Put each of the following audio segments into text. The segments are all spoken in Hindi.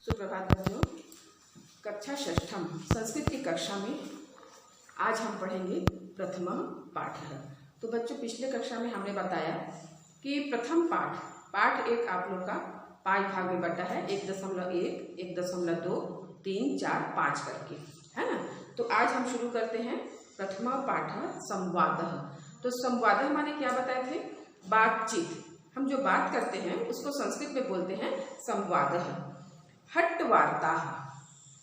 सुप्रभात बच्चों। कक्षा षष्ठम संस्कृत की कक्षा में आज हम पढ़ेंगे प्रथम पाठ। तो बच्चों, पिछले कक्षा में हमने बताया कि प्रथम पाठ एक आप लोग का 5 भाग में बटा है, 1.1, 1.2, 3, 4, 5 करके, है ना। तो आज हम शुरू करते हैं प्रथम पाठ संवाद। तो संवाद माने क्या बताए थे? बातचीत। हम जो बात करते हैं उसको संस्कृत में बोलते हैं संवाद। हट्ट वार्ता,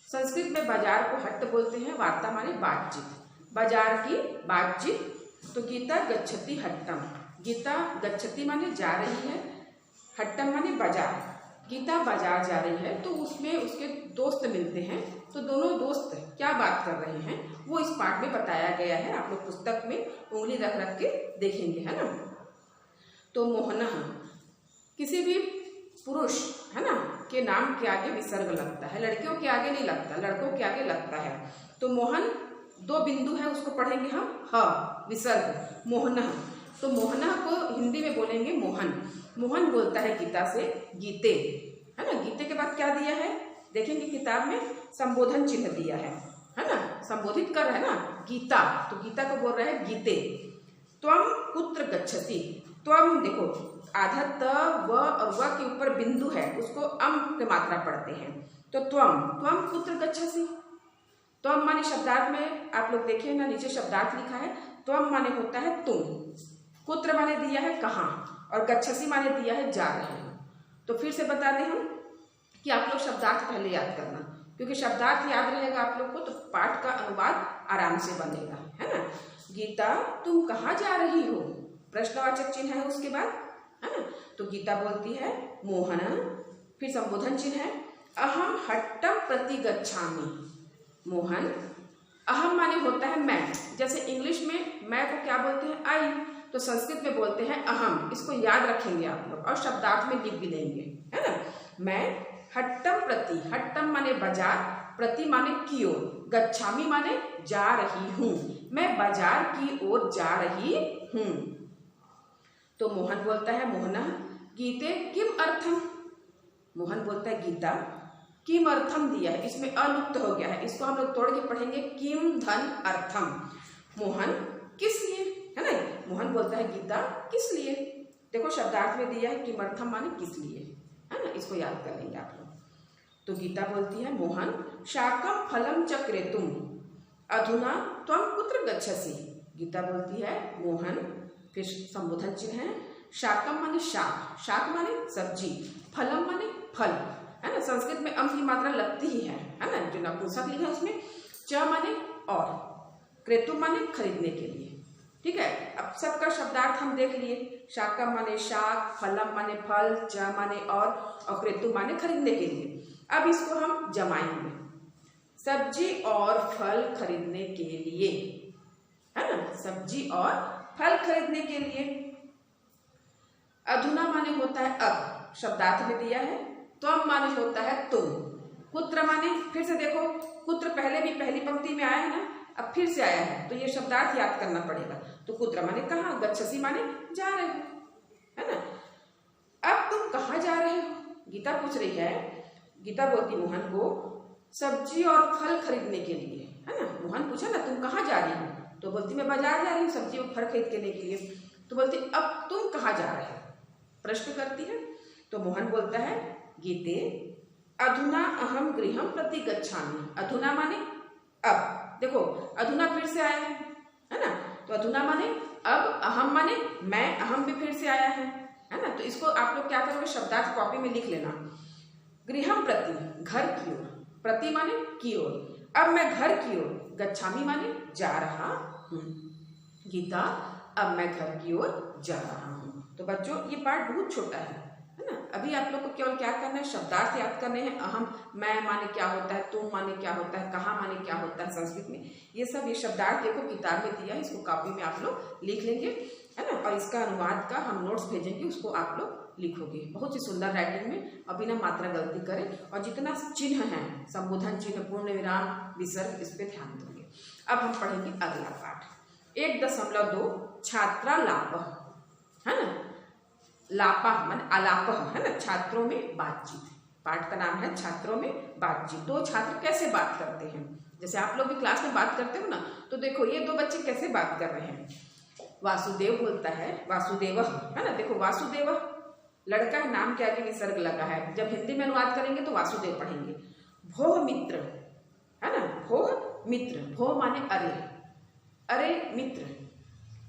संस्कृत में बाजार को हट्ट बोलते हैं, वार्ता माने बातचीत, बाजार की बातचीत। तो गीता गच्छति हट्टम, गीता गच्छति माने जा रही है, हट्टम माने बाजार। गीता बाजार जा रही है तो उसमें उसके दोस्त मिलते हैं। तो दोनों दोस्त क्या बात कर रहे हैं वो इस पाठ में बताया गया है। आप लोग पुस्तक में उंगली रख रख के देखेंगे, है ना। तो मोहनः, किसी भी पुरुष, है ना, के नाम के आगे विसर्ग लगता है, लड़कियों के आगे नहीं लगता, लड़कों के आगे लगता है। तो मोहन 2 बिंदु है, उसको पढ़ेंगे हम ह विसर्ग, मोहनः। तो मोहनः को हिंदी में बोलेंगे मोहन। मोहन बोलता है गीता से गीते, है ना। गीते के बाद क्या दिया है देखेंगे किताब में, संबोधन चिन्ह दिया है ना, संबोधित कर है ना गीता। तो गीता को बोल रहा है गीते। त्वम कुत्र गच्छति, त्वम देखो आधा त व और व के ऊपर बिंदु है, उसको अम की मात्रा पढ़ते हैं। तो त्वम कुत्र गच्छसि, त्वम माने शब्दार्थ में आप लोग देखे ना, नीचे शब्दार्थ लिखा है। त्वम माने होता है तुम, कुत्र माने दिया है कहाँ, और गच्छसि माने दिया है जा रहे हो। तो फिर से बता दें हम कि आप लोग शब्दार्थ पहले याद करना, क्योंकि शब्दार्थ याद रहेगा आप लोग को तो पाठ का अनुवाद आराम से बनेगा, है ना। गीता तुम कहाँ जा रही हो, प्रश्नवाचक चिन्ह है उसके बाद, है ना। तो गीता बोलती है मोहन, फिर संबोधन चिन्ह है अहम हट्टम प्रति गच्छामि। मोहन, अहम माने होता है मैं, जैसे इंग्लिश में मैं को क्या बोलते हैं आई, तो संस्कृत में बोलते हैं अहम। इसको याद रखेंगे आप लोग और शब्दार्थ में लिख भी लेंगे, है ना। मैं हट्टम प्रति, हट्टम माने बाजार, प्रति माने की ओर, गच्छामि माने जा रही हूँ, मैं बाजार की ओर जा रही हूँ। तो मोहन बोलता है मोहनः गीते किम अर्थम, मोहन बोलता है गीता किम अर्थम दिया है, इसमें अलुप्त हो गया है, इसको हम लोग तोड़ के पढ़ेंगे किम धन अर्थम। मोहन किस लिए, है ना। मोहन बोलता है गीता किस लिए, देखो शब्दार्थ में दिया है किम अर्थम माने किस लिए, है ना। इसको याद कर लेंगे आप लोग। तो गीता बोलती है मोहन शाकम फलम च क्रेतुम अधुना त्वं कुत्र गच्छसि। गीता बोलती है मोहन, फिर संबोधन चिन्ह है शाकम माने शाक, शाक माने सब्जी, फलम माने फल, है ना। संस्कृत में अम की मात्रा लगती ही है ना, जो नपुंसक लिखा है उसमें। च माने और, क्रेतुम माने खरीदने के लिए, ठीक है। अब सबका शब्दार्थ हम देख लिए, शाकम माने शाक, फलम माने फल, च माने और क्रेतुम माने खरीदने के लिए। अब इसको हम जमाएंगे, सब्जी और फल खरीदने के लिए, है ना, सब्जी और फल खरीदने के लिए। अधुना माने होता है अब, शब्दार्थ में दिया है। त्वम माने होता है तुम, कुत्र माने, फिर से देखो कुत्र पहले भी पहली पंक्ति में आया है ना, अब फिर से आया है, तो ये शब्दार्थ याद करना पड़ेगा। तो कुत्र माने कहाँ, गच्छसि माने जा रहे हो, है ना। अब तुम कहाँ जा रहे हो, गीता पूछ रही है। गीता बोलती मोहन को सब्जी और फल खरीदने के लिए, है ना। मोहन पूछा ना तुम कहाँ जा रही हो, तो बोलती मैं बाजार जा रही हूँ सब्जी और फल खरीद के लिए। तो बोलती अब तुम कहाँ जा रहे हो, प्रश्न करती है। तो मोहन बोलता है गीते अधुना अहम गृहम प्रति गच्छामि। अधुना माने अब, देखो अधुना फिर से आया है ना। तो अधुना माने अब, अहम माने मैं, अहम भी फिर से आया है ना। तो इसको आप लोग क्या करोगे, शब्दार्थ कॉपी में लिख लेना। गृहम प्रति घर की ओर, प्रति माने की ओर, अब मैं घर की ओर, गच्छामि माने जा रहा हूँ। गीता अब मैं घर की ओर जा रहा हूँ। तो बच्चों ये पाठ बहुत छोटा है ना। अभी आप लोग को केवल क्या करना है, शब्दार्थ याद करने हैं। अहम, मैं माने क्या होता है, तुम माने क्या होता है, कहाँ माने क्या होता है संस्कृत में, ये सब ये शब्दार्थ देखो किताब में दिया है, इसको कॉपी में आप लोग लिख लेंगे, है ना। और इसका अनुवाद का हम नोट्स भेजेंगे, उसको आप लोग लिखोगे बहुत ही सुंदर राइटिंग में, और बिना मात्रा गलती करें। और जितना चिन्ह है, संबोधन चिन्ह, पूर्ण विराम, विसर्ग, इस पे ध्यान देंगे। अब हम पढ़ेंगे अगला पाठ 1.2 छात्रालाप, है ना। लापा माने आलाप, है ना, छात्रों में बातचीत। पाठ का नाम है छात्रों में बातचीत। दो छात्र कैसे बात करते हैं, जैसे आप लोग भी क्लास में बात करते हो ना, तो देखो ये दो बच्चे कैसे बात कर रहे हैं। वासुदेव बोलता है, वासुदेव है ना, देखो वासुदेव लड़का है, नाम के आगे विसर्ग लगा है। जब हिंदी में अनुवाद करेंगे तो वासुदेव पढ़ेंगे। भोह मित्र है ना, भोह मित्र, भोह माने अरे, अरे मित्र।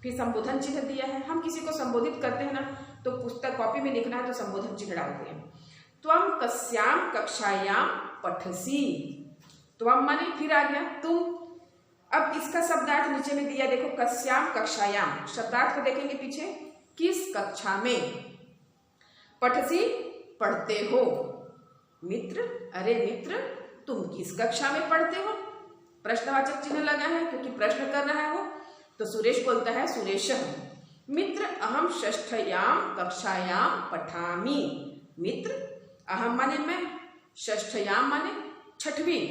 फिर संबोधन चिन्ह दिया है। हम किसी को संबोधित करते हैं ना, तो पुस्तक कॉपी में लिखना है तो संबोधन चिन्ह डालते हैं। त्वम कस्याम कक्षायाम पठसी, त्वम माने फिर आ गया तुम। अब इसका शब्दार्थ नीचे में दिया, देखो कस्याम कक्षायाम, शब्दार्थ को देखेंगे पीछे, किस कक्षा में, पठसी पढ़ते हो, मित्र अरे मित्र तुम किस कक्षा में पढ़ते हो, प्रश्नवाचक चिन्ह लगा है क्योंकि प्रश्न कर रहा है वो। तो सुरेश बोलता है, सुरेश मित्र अहम षष्ठयाम कक्षायाम पठामि, मित्र अहम माने मैं, षष्ठयाम माने छठवीं,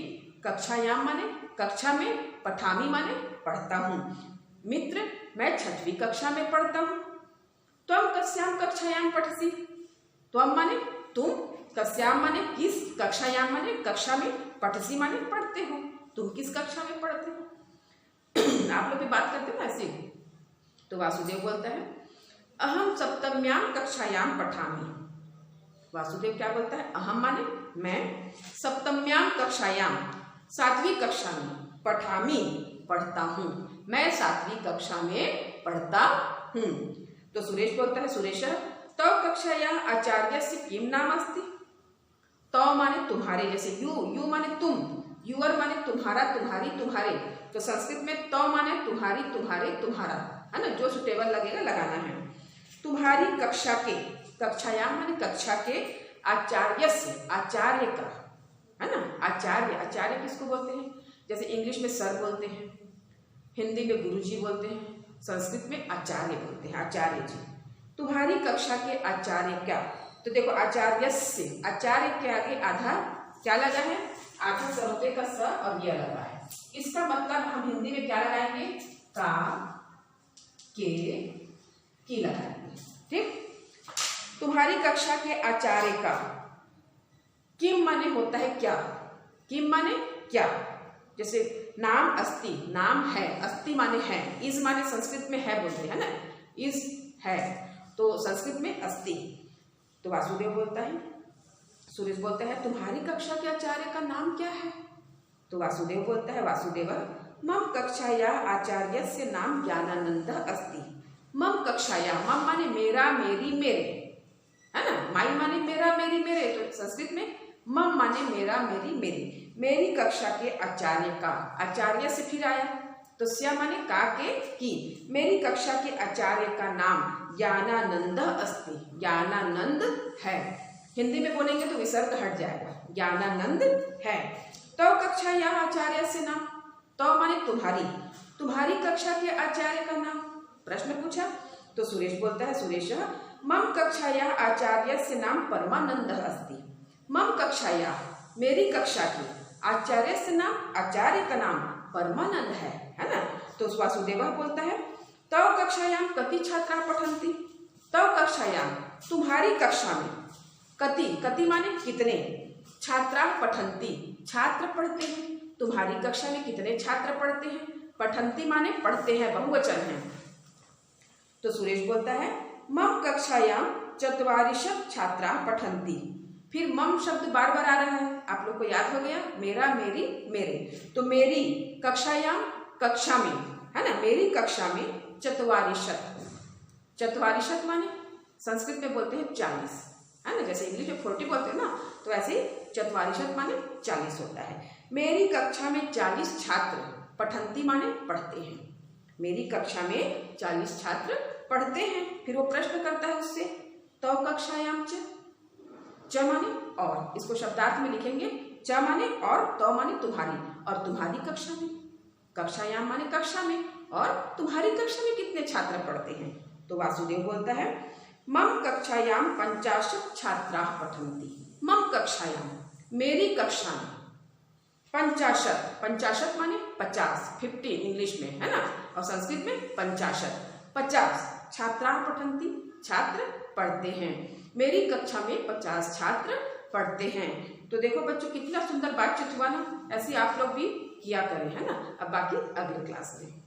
कक्षायाम माने कक्षा में, पठामी माने पढ़ता हूँ। मित्र मैं छठवीं कक्षा में पढ़ता हूँ। त्वम कस्याम कक्षायाम पठसी, त्वम माने तुम, कस्याम माने किस, कक्षायाम माने कक्षा में, पठसी माने पढ़ते हो, तुम किस कक्षा में पढ़ते हो। आप लोग भी बात करते हो ऐसे। तो वासुदेव बोलता है, अहम सप्तम्याम कक्षायाम पठामि। वासुदेव क्या बोलता है, अहम माने मैं, सप्तम्याम कक्षायाम सातवीं कक्षा में, पठामि पढ़ता हूँ, मैं सातवीं कक्षा में पढ़ता हूँ। तो सुरेश बोलता है, सुरेश तव कक्षाया आचार्यस्य किम नाम अस्ति। तव माने तुम्हारे, जैसे यू माने तुम, यूअर माने तुम्हारा, तुम्हारी, तुम्हारे। तो संस्कृत में तव माने तुम्हारी, तुम्हारे, तुम्हारा, है ना, जो सुटेबल लगेगा लगाना है। तुम्हारी कक्षा के, कक्षाया माने कक्षा के, आचार्यस्य आचार्य का, है ना, आचार्य, आचार्य किसको बोलते हैं, जैसे इंग्लिश में सर बोलते हैं, हिंदी में गुरुजी बोलते हैं, संस्कृत में आचार्य बोलते हैं, आचार्य जी। तुम्हारी कक्षा के आचार्य क्या, तो देखो आचार्यस्य, आचार्य के आगे आधा क्या लगा है, आधा सरोते का स और यह लगा है। इसका मतलब हम हिंदी में क्या लगाएंगे, का के की लगाएंगे, ठीक। तुम्हारी कक्षा के आचार्य का, किम माने होता है क्या, किम माने क्या, जैसे नाम अस्ति, नाम है, अस्ति माने है, इज माने संस्कृत में है बोलते हैं ना, इज है, तो संस्कृत में अस्ति। तो वासुदेव बोलता है, सुरेश बोलता है, तुम्हारी कक्षा के आचार्य का नाम क्या है। तो वासुदेव बोलता है, वासुदेव मम कक्षाया आचार्यस्य नाम ज्ञानानंद अस्ति। मम कक्षाया, मम माने मेरा, मेरी, मेरे, है ना, माई माने मेरा, मेरी, मेरे, तो संस्कृत में मम माने मेरा, मेरी, मेरी, मेरी कक्षा के आचार्य का, आचार्य से फिर आया तो स्या माने का के की, मेरी कक्षा के आचार्य का नाम ज्ञानानंद अस्ति, ज्ञानानंद है। हिंदी में बोलेंगे तो विसर्ग हट जाएगा, ज्ञानानंद है। तो कक्षा या आचार्य से नाम, तो माने तुम्हारी, तुम्हारी कक्षा के आचार्य का नाम, प्रश्न पूछा। तो सुरेश बोलता है, सुरेश मम कक्षाया आचार्य से नाम परमानंद अस्ति। मम कक्षाया मेरी कक्षा की, आचार्य से नाम, आचार्य का नाम परमानंद है ना। तो वासुदेव बोलता है, तव कक्षायाम कति छात्रा पठन्ति। तव कक्षायाम तुम्हारी कक्षा में, कति, कति माने कितने, छात्रा पठन्ति छात्र पढ़ते हैं, तुम्हारी कक्षा में कितने छात्र पढ़ते हैं, पठन्ति माने पढ़ते हैं, बहुवचन है। तो सुरेश बोलता है, मम कक्षायाम चत्वारिंशत् छात्रा पठन्ति। फिर मम शब्द बार बार आ रहा है, आप लोग को याद हो गया, मेरा, मेरी, मेरे। तो मेरी कक्षायाम, कक्षा में, है ना, मेरी कक्षा में चत्वारिंशत्, चत्वारिंशत् माने संस्कृत में बोलते हैं 40, है ना, जैसे इंग्लिश में 40 बोलते हैं ना, तो ऐसे चत्वारिंशत् माने 40 होता है। मेरी कक्षा में 40 छात्र, पठन्ति माने पढ़ते हैं, मेरी कक्षा में 40 छात्र पढ़ते हैं। फिर वो प्रश्न करता है उससे, तो कक्षायाम च माने और, इसको शब्दार्थ में लिखेंगे, च माने और, तो माने तुम्हारी, और तुम्हारी कक्षा में, कक्षायाम माने कक्षा में, और तुम्हारी कक्षा में कितने छात्र पढ़ते हैं। तो वासुदेव बोलता है, मम कक्षायाम 50 छात्रा पठन्ति। मम कक्षायाम मेरी कक्षा में 50, 50 माने 50, 50 इंग्लिश में, है ना, और संस्कृत में 50 छात्रा पठन्ति छात्र पढ़ते हैं। मेरी कक्षा में 50 छात्र पढ़ते हैं। तो देखो बच्चों कितना सुंदर बातचीत हुआ ना, ऐसे आप लोग भी किया करें, है ना। अब बाकी अगले क्लास में।